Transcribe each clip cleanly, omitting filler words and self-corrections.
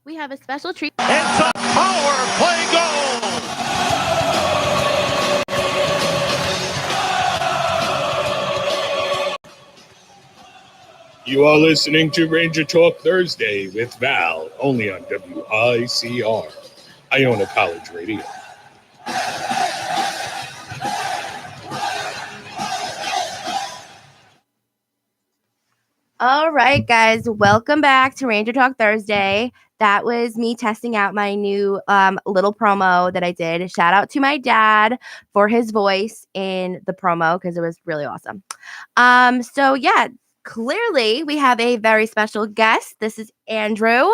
we have a special treat. It's a power play goal! You are listening to Ranger Talk Thursday with Val, only on WICR, Iona College Radio. All right, guys, welcome back to Ranger Talk Thursday. That was me testing out my new little promo that I did. Shout out to my dad for his voice in the promo because it was really awesome. So yeah, clearly we have a very special guest. This is Andrew.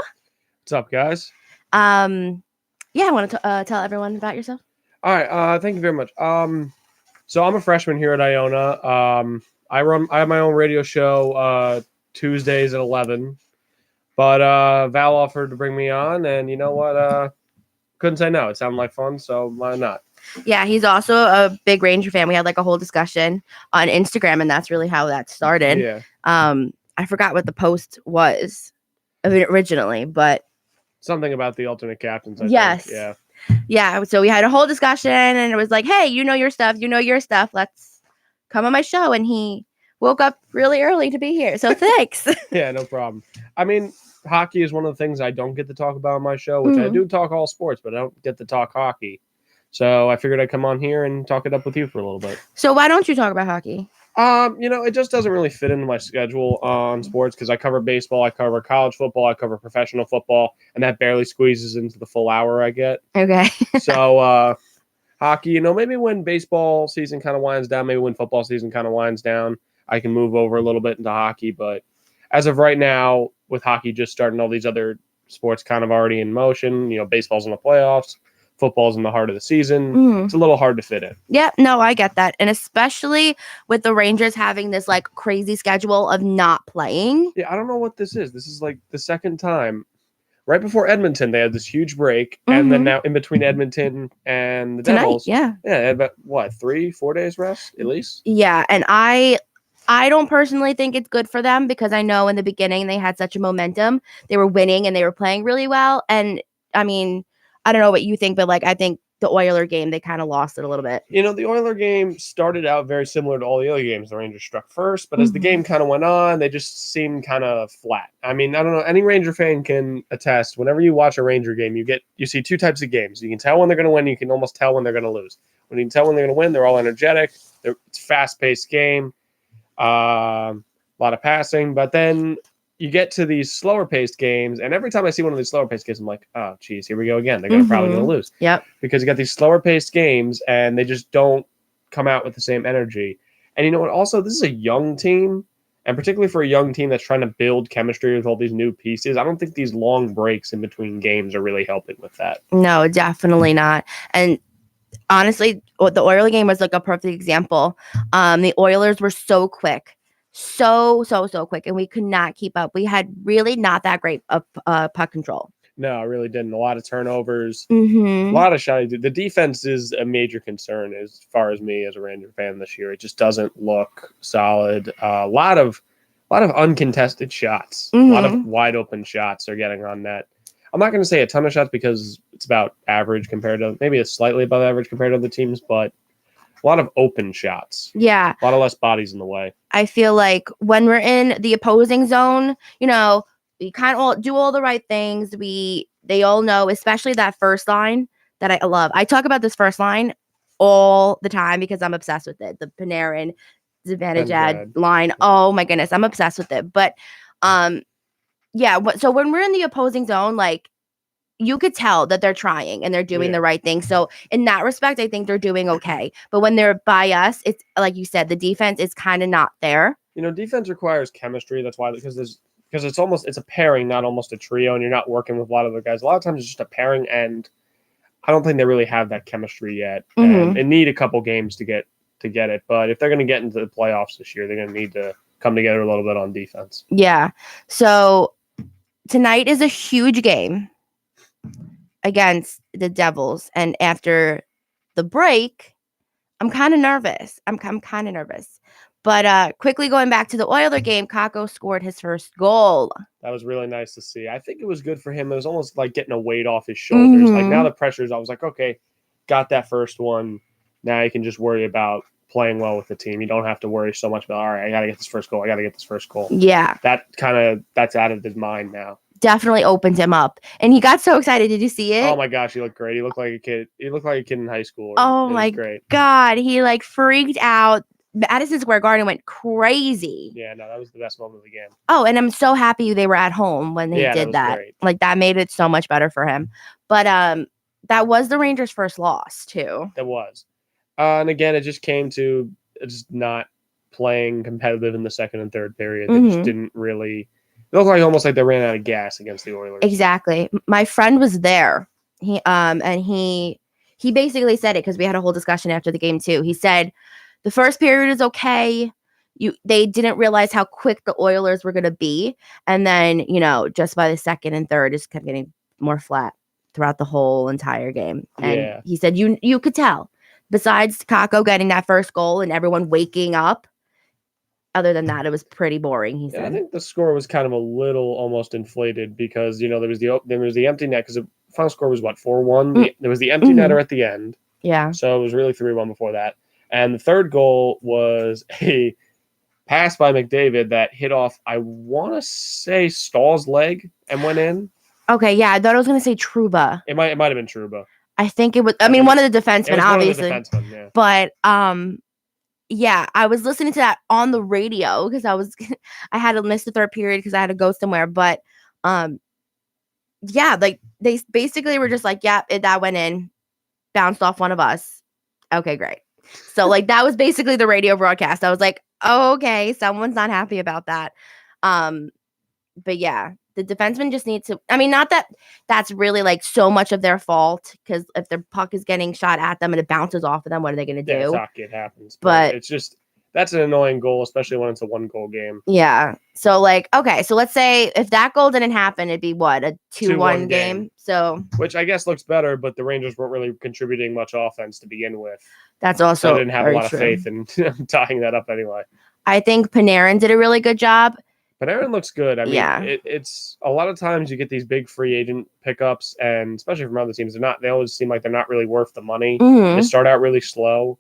What's up, guys? Yeah, I want to tell everyone about yourself. All right, thank you very much. So I'm a freshman here at Iona. I have my own radio show Tuesdays at 11. But Val offered to bring me on, and you know what? Couldn't say no. It sounded like fun, so why not? Yeah, he's also a big Ranger fan. We had like a whole discussion on Instagram, and that's really how that started. Yeah. I forgot what the post was originally, but Something about the alternate captains, I yes. think. Yeah. Yeah, so we had a whole discussion, and it was like, hey, you know your stuff. Let's come on my show. And he woke up really early to be here, so thanks. Yeah, no problem. I mean, hockey is one of the things I don't get to talk about on my show, which I do talk all sports, but I don't get to talk hockey. So I figured I'd come on here and talk it up with you for a little bit. So why don't you talk about hockey? It just doesn't really fit into my schedule on sports because I cover baseball, I cover college football, I cover professional football, and that barely squeezes into the full hour I get. Okay. So hockey, maybe when baseball season kind of winds down, maybe when football season kind of winds down, I can move over a little bit into hockey. But as of right now, with hockey just starting, all these other sports kind of already in motion, baseball's in the playoffs, football's in the heart of the season. It's a little hard to fit in. Yeah, no, I get that. And especially with the Rangers having this like crazy schedule of not playing. Yeah, I don't know what this is. This is like the second time. Right before Edmonton, they had this huge break. And then now in between Edmonton and the Devils. Yeah. Yeah, they had about, 3-4 days rest at least? Yeah, and I don't personally think it's good for them because I know in the beginning they had such a momentum. They were winning and they were playing really well. And I mean, I don't know what you think, but like I think the Oiler game, they kind of lost it a little bit. The Oiler game started out very similar to all the other games the Rangers struck first, but as the game kind of went on, they just seemed kind of flat. I mean, I don't know, any Ranger fan can attest. Whenever you watch a Ranger game, you see two types of games. You can tell when they're going to win, you can almost tell when they're going to lose. When you can tell when they're going to win, they're all energetic. It's a fast-paced game, a lot of passing, but then you get to these slower paced games, and every time I see one of these slower paced games, I'm like, oh, geez, here we go again. They're probably going to lose. Yep. Because you got these slower paced games, and they just don't come out with the same energy. And you know what? Also, this is a young team, and particularly for a young team that's trying to build chemistry with all these new pieces, I don't think these long breaks in between games are really helping with that. No, definitely not. And honestly, the Oiler game was like a perfect example. The Oilers were so quick. So quick, and we could not keep up. We had really not that great of puck control. No, I really didn't. A lot of turnovers, a Mm-hmm. lot of shy. The defense is a major concern as far as me as a Ranger fan this year. It just doesn't look solid. A lot of uncontested shots. A lot of wide open shots are getting on net. I'm not going to say a ton of shots because it's about average compared to maybe it's slightly above average compared to other teams, but a lot of open shots. Yeah. A lot of less bodies in the way. I feel like when we're in the opposing zone, we kind of all do all the right things. They all know, especially that first line that I love. I talk about this first line all the time because I'm obsessed with it. The Panarin, Zibanejad line. Oh my goodness, I'm obsessed with it. But yeah. So when we're in the opposing zone, like you could tell that they're trying and they're doing the right thing. So in that respect, I think they're doing okay. But when they're by us, it's like you said, the defense is kind of not there. Defense requires chemistry. That's why, because it's a pairing, not almost a trio, and you're not working with a lot of the guys. A lot of times it's just a pairing, and I don't think they really have that chemistry yet. And they need a couple games to get it. But if they're going to get into the playoffs this year, they're going to need to come together a little bit on defense. Yeah. So tonight is a huge game against the Devils, and after the break, I'm kind of nervous. I'm kind of nervous, But quickly going back to the Oiler game, Kako scored his first goal. That was really nice to see. I think it was good for him. It was almost like getting a weight off his shoulders. Like now the pressure's, I was like, okay, got that first one. Now you can just worry about playing well with the team. You don't have to worry so much about, all right, I got to get this first goal. I got to get this first goal. Yeah. That's out of his mind now. Definitely opened him up. And he got so excited. Did you see it? Oh my gosh, he looked great. He looked like a kid. He looked like a kid in high school. Oh It was my great. God. He like freaked out. Madison Square Garden went crazy. Yeah, no, that was the best moment of the game. Oh, and I'm so happy they were at home when they did that. Great. Like that made it so much better for him. But that was the Rangers' first loss too. That was. And again, it just came to just not playing competitive in the second and third period. They just didn't really. It looked like almost like they ran out of gas against the Oilers. Exactly. My friend was there. He basically said it because we had a whole discussion after the game too. He said the first period is okay. They didn't realize how quick the Oilers were going to be, and then just by the second and third, it just kept getting more flat throughout the whole entire game. And he said you could tell. Besides Kako getting that first goal and everyone waking up, other than that, it was pretty boring. He said. I think the score was kind of a little almost inflated because there was the empty net because the final score was 4-1. There was the empty netter at the end. Yeah. So it was really 3-1 before that. And the third goal was a pass by McDavid that hit off, I want to say, Stahl's leg and went in. Okay, yeah, I thought I was going to say Trouba. It might have been Trouba. I think it was. I mean, one of the defensemen, obviously. One of the defensemen, yeah. But yeah, I was listening to that on the radio because I had to miss the third period because I had to go somewhere. But yeah, like they basically were just like, yeah, that went in, bounced off one of us. Okay, great. So like that was basically the radio broadcast. I was like, oh, okay, someone's not happy about that. But yeah, the defensemen just need to. I mean, not that that's really like so much of their fault because if their puck is getting shot at them and it bounces off of them, what are they going to do? Yeah, hockey, it happens. But it's just that's an annoying goal, especially when it's a 1-goal game. Yeah. So like, okay, so let's say if that goal didn't happen, it'd be what, a 2-1 game. So which I guess looks better, but the Rangers weren't really contributing much offense to begin with. That's also so I didn't have a lot true. of faith in tying that up anyway. I think Panarin did a really good job. Panarin looks good. I mean, it's a lot of times you get these big free agent pickups, and especially from other teams, they always seem like they're not really worth the money. They start out really slow.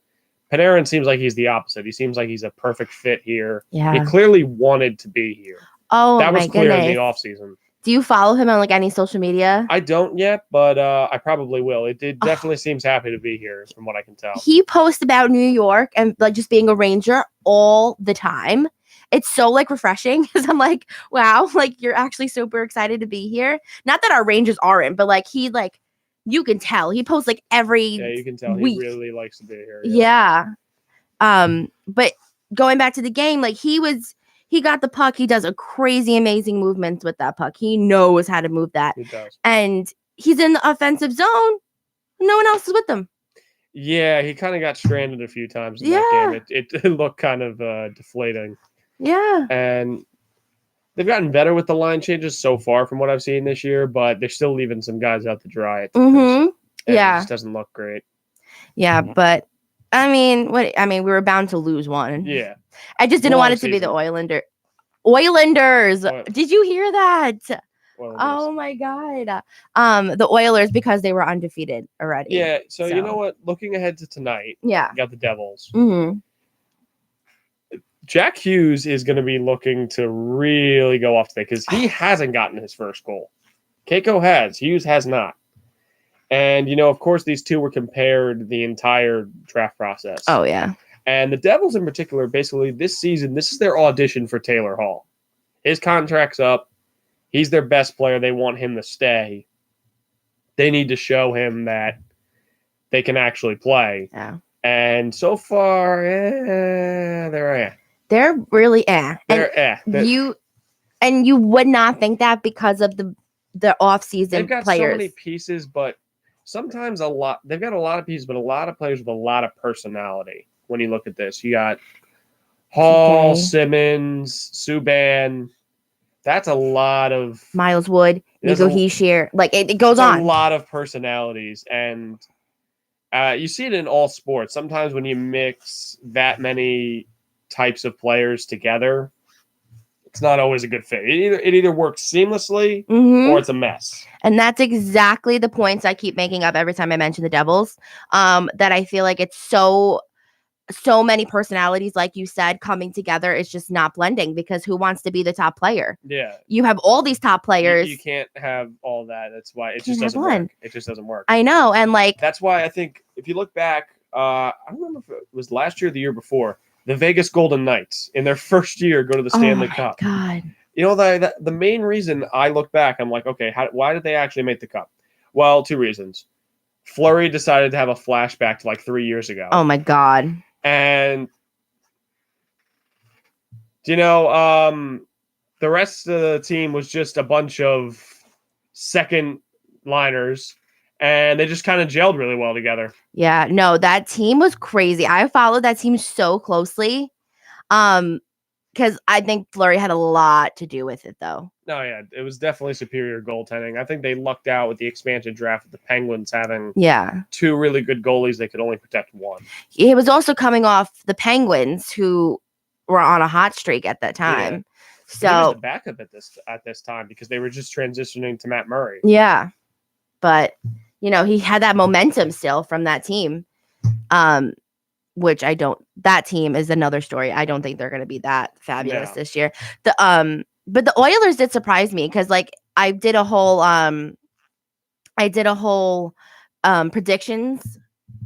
Panarin seems like he's the opposite. He seems like he's a perfect fit here. Yeah. He clearly wanted to be here. Oh, that was clear goodness. in the offseason. Do you follow him on like any social media? I don't yet, but I probably will. It definitely seems happy to be here, from what I can tell. He posts about New York and like just being a Ranger all the time. It's so like refreshing because I'm like, wow, like you're actually super excited to be here. Not that our Rangers aren't, but like you can tell he posts like every you can tell week. He really likes to be here. Yeah. But going back to the game, like he got the puck. He does a crazy, amazing movements with that puck. He knows how to move that. He does. And he's in the offensive zone. No one else is with him. Yeah, he kind of got stranded a few times in that game. It looked kind of deflating. Yeah. And they've gotten better with the line changes so far from what I've seen this year, but they're still leaving some guys out to dry. It just doesn't look great. Yeah, but I mean, we were bound to lose one. Yeah. I just didn't want it to be the Oilers. Did you hear that? Oh my God. The Oilers because they were undefeated already. Yeah. So you know what? Looking ahead to tonight, yeah, you got the Devils. Mm-hmm. Jack Hughes is going to be looking to really go off today because he hasn't gotten his first goal. Keiko has. Hughes has not. And, of course, these two were compared the entire draft process. Oh, yeah. And the Devils in particular, basically, this season, this is their audition for Taylor Hall. His contract's up. He's their best player. They want him to stay. They need to show him that they can actually play. Yeah. And so far, they're They're really You would not think that because of the off-season They've got players. so many pieces, but sometimes they've got a lot of pieces, but a lot of players with a lot of personality. When you look at this, you got Hall, Simmons, Subban. That's a lot of Miles Wood, Nico Hischier. Like it goes on. A lot of personalities, and you see it in all sports. Sometimes when you mix that many types of players together, it's not always a good fit. It either works seamlessly Mhm. or it's a mess. And that's exactly the points I keep making up every time I mention the Devils. That I feel like it's so many personalities, like you said, coming together. It's just not blending because who wants to be the top player? Yeah. You have all these top players. You can't have all that. That's why it Can't just have doesn't one. work. It just doesn't work. I know. And like, That's why I think if you look back, I don't remember if it was last year or the year before, the Vegas Golden Knights in their first year go to the Stanley Cup. Oh my God. You know, the main reason I look back, I'm like, okay, why did they actually make the cup? Well, two reasons. Fleury decided to have a flashback to like 3 years ago. Oh my God. And, you know, the rest of the team was just a bunch of second liners, and they just kind of gelled really well together. Yeah, no, that team was crazy. I followed that team so closely. Because I think Fleury had a lot to do with it, though. No, yeah, it was definitely superior goaltending. I think they lucked out with the expansion draft with the Penguins having Yeah. 2 really good goalies. They could only protect one. He was also coming off the Penguins, who were on a hot streak at that time. He was So, the backup at this time because they were just transitioning to Matt Murray. yeah. But, you know, he had that momentum still from that team. Which that team is another story. I don't think they're going to be that fabulous No. this year. But the Oilers did surprise me because like I did a whole predictions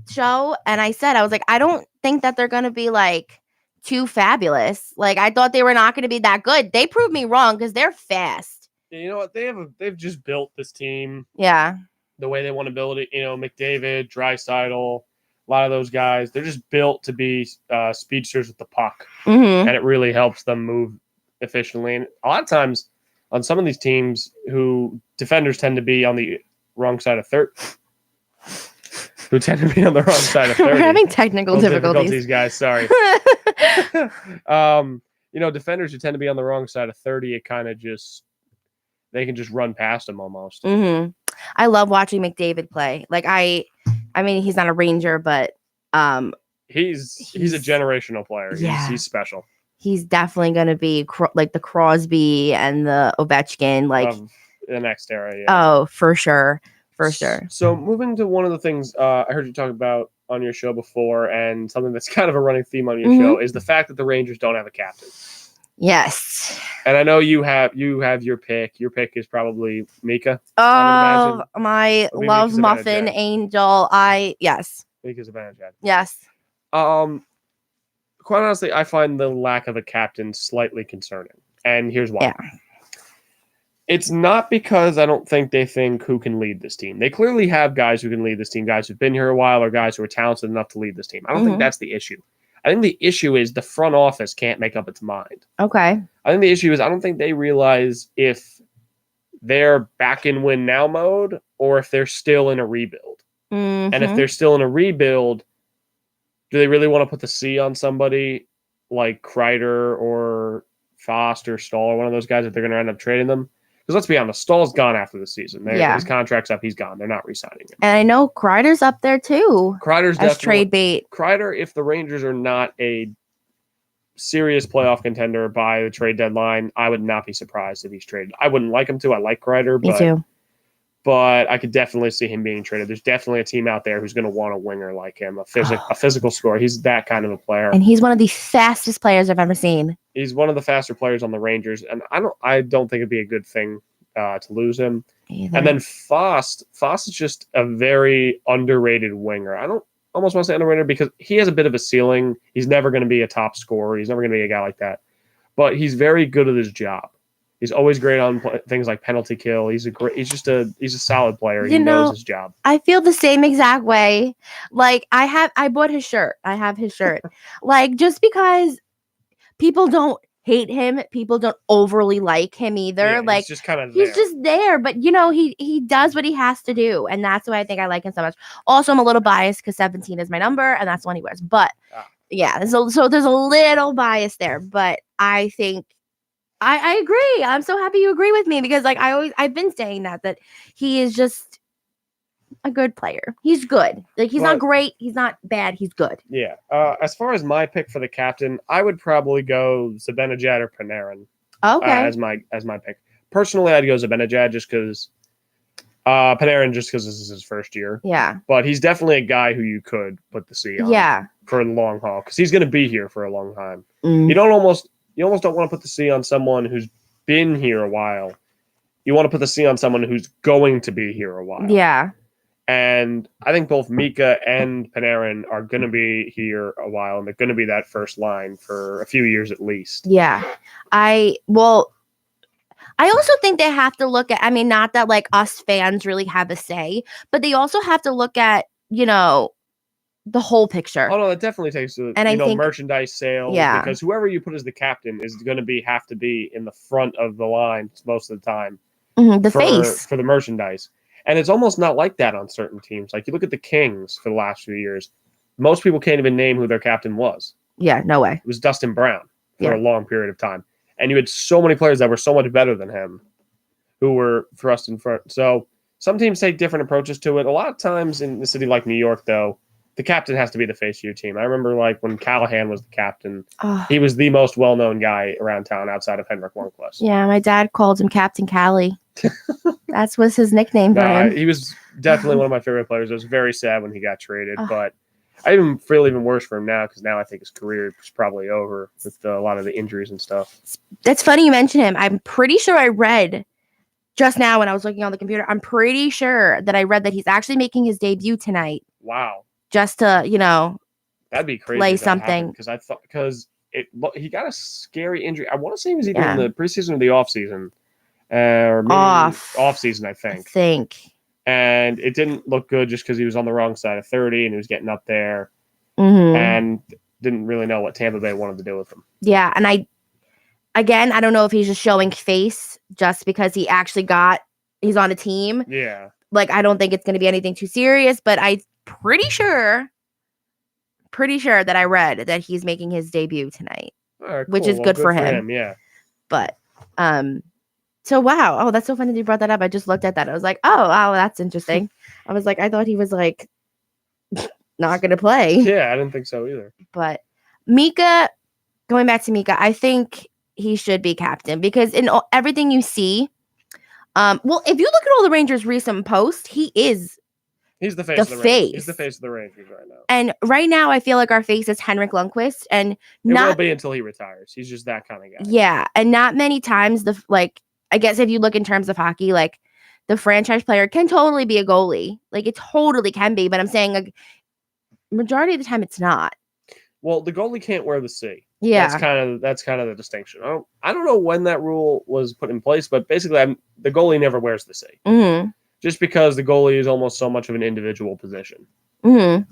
show, and I was like, I don't think that they're going to be like too fabulous. Like I thought they were not going to be that good. They proved me wrong because they're fast. You know what? They've just built this team Yeah. the way they want to build it. You know, McDavid, Draisaitl, a lot of those guys, they're just built to be speedsters with the puck, Mm-hmm. and it really helps them move efficiently. And a lot of times on some of these teams, who defenders tend to be on the wrong side of 30, who tend to be on the wrong side of 30. We're having technical difficulties. Guys. Sorry. You know, defenders who tend to be on the wrong side of 30, it kind of just they can just run past them almost. Mm-hmm. I love watching McDavid play. Like I mean, he's not a Ranger, but he's a generational player. Yeah. He's special. He's definitely going to be like the Crosby and the Ovechkin, like Of the next era. Yeah. oh, for sure. So moving to one of the things I heard you talk about on your show before, and something that's kind of a running theme on your show, is the fact that the Rangers don't have a captain. Yes. And I know you have your pick. Your pick is probably Mika. Oh, my Maybe love Mika's muffin Zibanejad. angel. Yes. Mika's Zibanejad. Yes. Quite honestly, I find the lack of a captain slightly concerning, and here's why. Yeah. It's not because I don't think they think who can lead this team. They clearly have guys who can lead this team, guys who've been here a while, or guys who are talented enough to lead this team. I don't think that's the issue. I think the issue is the front office can't make up its mind. Okay. I think the issue is I don't think they realize if they're back in win now mode or if they're still in a rebuild. Mm-hmm. And if they're still in a rebuild, do they really want to put the C on somebody like Kreider or Fost or Stahl or one of those guys if they're going to end up trading them? Because let's be honest, Stahl's gone after the season. His contract's up. He's gone. They're not re-signing him. And I know Kreider's up there too. Kreider's as definitely trade bait. Kreider, if the Rangers are not a serious playoff contender by the trade deadline, I would not be surprised if he's traded. I wouldn't like him to. I like Kreider, Me too. but I could definitely see him being traded. There's definitely a team out there who's going to want a winger like him, a physical scorer. He's that kind of a player. And he's one of the fastest players I've ever seen. He's one of the faster players on the Rangers, and I don't think it'd be a good thing to lose him. Either. And then Fost is just a very underrated winger. I don't almost want to say underrated because he has a bit of a ceiling. He's never going to be a top scorer. He's never going to be a guy like that. But he's very good at his job. He's always great on things like penalty kill. He's a solid player. He knows his job. I feel the same exact way. Like I bought his shirt. I have his shirt. Like just because people don't hate him, people don't overly like him either. Yeah, like he's just kind of he's just there, but you know, he does what he has to do, and that's why I think I like him so much. Also, I'm a little biased because 17 is my number, and that's the one he wears. But yeah, so there's a little bias there, but I think I agree. I'm so happy you agree with me because like I've been saying that he is just a good player. He's good. Like he's But- not great. He's not bad. He's good. Yeah. As far as my pick for the captain, I would probably go Zibanejad or Panarin Okay. as my pick. Personally, I'd go Zibanejad just because Panarin just because this is his first year. Yeah. But he's definitely a guy who you could put the C on Yeah. for the long haul because he's going to be here for a long time. Mm. You almost don't want to put the C on someone who's been here a while. You want to put the C on someone who's going to be here a while. Yeah. And I think both Mika and Panarin are going to be here a while, and they're going to be that first line for a few years at least. Yeah. I also think they have to look at, I mean, not that like us fans really have a say, but they also have to look at, the whole picture. Oh no, it definitely takes to And I think- merchandise sales. Yeah. Because whoever you put as the captain is going to have to be in the front of the line most of the time. The for, face. for the merchandise. And it's almost not like that on certain teams. Like you look at the Kings for the last few years, most people can't even name who their captain was. Yeah, no way. It was Dustin Brown for Yeah. a long period of time. And you had so many players that were so much better than him who were thrust in front. So some teams take different approaches to it. A lot of times in a city like New York, though, the captain has to be the face of your team. I remember like when Callahan was the captain, Oh, he was the most well-known guy around town outside of Henrik Lundqvist. yeah, my dad called him Captain Callie. That's was his nickname for No, him. he was definitely one of my favorite players. I was very sad when he got traded, Oh. but I even feel even worse for him now because now I think his career is probably over with a lot of the injuries and stuff. That's funny you mention him. I'm pretty sure I read just now when I was looking on the computer. I'm pretty sure that I read that he's actually making his debut tonight Wow, just to, that'd be crazy. Play if that happened, something. because I thought he got a scary injury. I want to say he was either Yeah. in the preseason or the offseason, or maybe off season, I I think. think. And it didn't look good just because he was on the wrong side of 30 and he was getting up there Mhm. and didn't really know what Tampa Bay wanted to do with him. Yeah, and I don't know if he's just showing face just because he's on a team. Yeah. Like I don't think it's going to be anything too serious, but I'm pretty sure that I read that he's making his debut tonight. All right, Which cool. is good for him. Yeah. But so wow. Oh, that's so funny that you brought that up. I just looked at that. I was like, oh wow, that's interesting. I was like, I thought he was like not going to play. Yeah, I didn't think so either. But Mika, going back to Mika, I think he should be captain because in everything you see, well, if you look at all the Rangers' recent posts, he is. He's the face The of the Rangers. He's face. the face of the Rangers right now. And right now, I feel like our face is Henrik Lundqvist, and It will not be until he retires. He's just that kind of guy. yeah, and not many times I guess if you look in terms of hockey, like the franchise player can totally be a goalie, like it totally can be, but I'm saying like majority of the time it's not. Well, the goalie can't wear the C. Yeah, That's kind of the distinction. I don't know when that rule was put in place, but basically, the goalie never wears the C, mm-hmm. just because the goalie is almost so much of an individual position. Mm-hmm.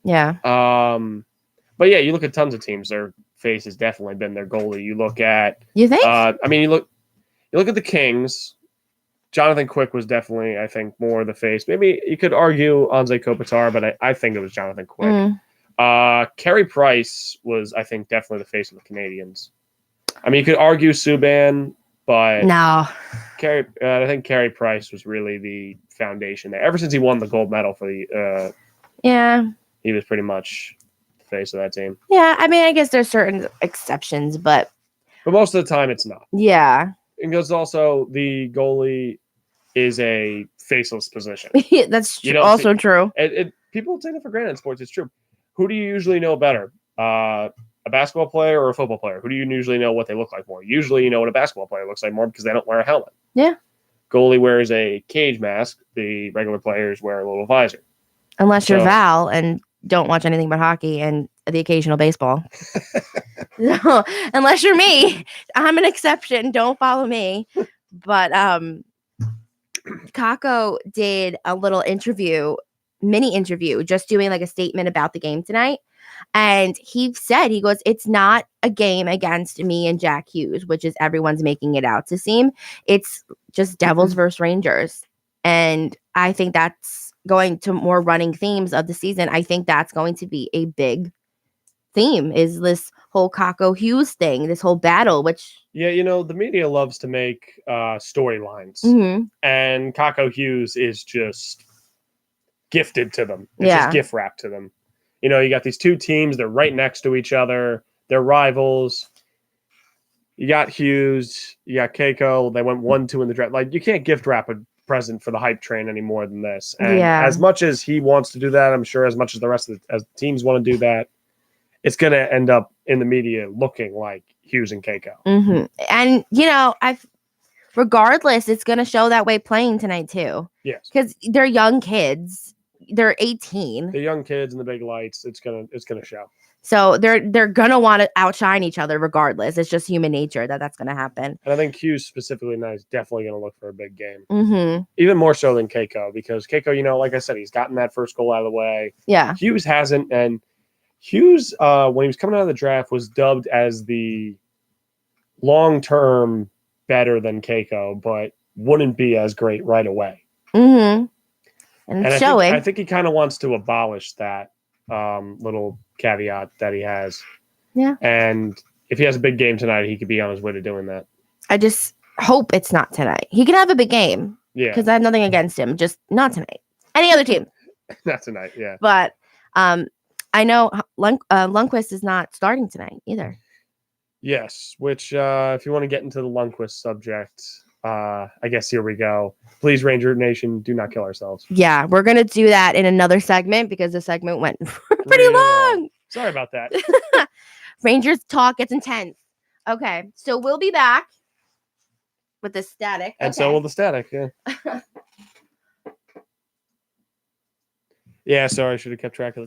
Yeah, But yeah, you look at tons of teams. Their face has definitely been their goalie. You look at, you think? you look at the Kings. Jonathan Quick was definitely, I think, more the face. Maybe you could argue Anze Kopitar, but I think it was Jonathan Quick. Mm. Carey Price was, I think, definitely the face of the Canadians. I mean, you could argue Subban, but No, I think Carey Price was really the foundation there. Ever since he won the gold medal for the, yeah, he was pretty much the face of that team. yeah. I mean, I guess there's certain exceptions, but But most of the time, it's not. yeah, Because also the goalie is a faceless position. that's You don't also true. People take it for granted in sports. It's true. Who do you usually know better? A basketball player or a football player? Who do you usually know what they look like more? Usually you know what a basketball player looks like more because they don't wear a helmet. Yeah. Goalie wears a cage mask. The regular players wear a little visor. Unless you're So- Val and don't watch anything but hockey and the occasional baseball. So, unless you're me, I'm an exception. Don't follow me. But Kako did a little mini interview, just doing like a statement about the game tonight. And he said, he goes, it's not a game against me and Jack Hughes, which is everyone's making it out to seem. It's just Devils versus Rangers. And I think that's going to more running themes of the season. I think that's going to be a big theme, is this whole Kako Hughes thing, this whole battle, which Yeah, the media loves to make storylines. mhm, And Kako Hughes is just gifted to them. It's Yeah. just gift wrapped to them. You know, you got these two teams, they're right next to each other, they're rivals. You got Hughes, you got Keiko. They went 1-2 in the draft. Like, you can't gift wrap a present for the hype train any more than this. And Yeah. as much as he wants to do that, I'm sure as much as the rest of the teams want to do that, it's going to end up in the media looking like Hughes and Keiko. Mm-hmm. And regardless, it's gonna show that way playing tonight too. Yes. Because they're young kids. They're 18. The young kids and the big lights, it's gonna show. So they're gonna want to outshine each other regardless. It's just human nature that's gonna happen. And I think Hughes specifically now is definitely gonna look for a big game. Mm-hmm. Even more so than Keiko, because Keiko, you know, like I said, he's gotten that first goal out of the way. Yeah. Hughes hasn't, and Hughes, when he was coming out of the draft, was dubbed as the long-term better than Keiko, but wouldn't be as great right away. Mm-hmm. And it's showing. I think he kind of wants to abolish that little caveat that he has. Yeah. And if he has a big game tonight, he could be on his way to doing that. I just hope it's not tonight. He can have a big game Yeah. because I have nothing against him. Just not tonight. Any other team. Not tonight, yeah. But I know Lundqvist is not starting tonight either. Yes, which if you want to get into the Lundqvist subject, I guess here we go. Please, Ranger Nation, do not kill ourselves. Yeah, we're gonna do that in another segment because the segment went pretty Really long. Sorry about that. Rangers talk gets intense. Okay, so we'll be back with the static. And so will the static, yeah. Yeah, sorry, I should have kept track of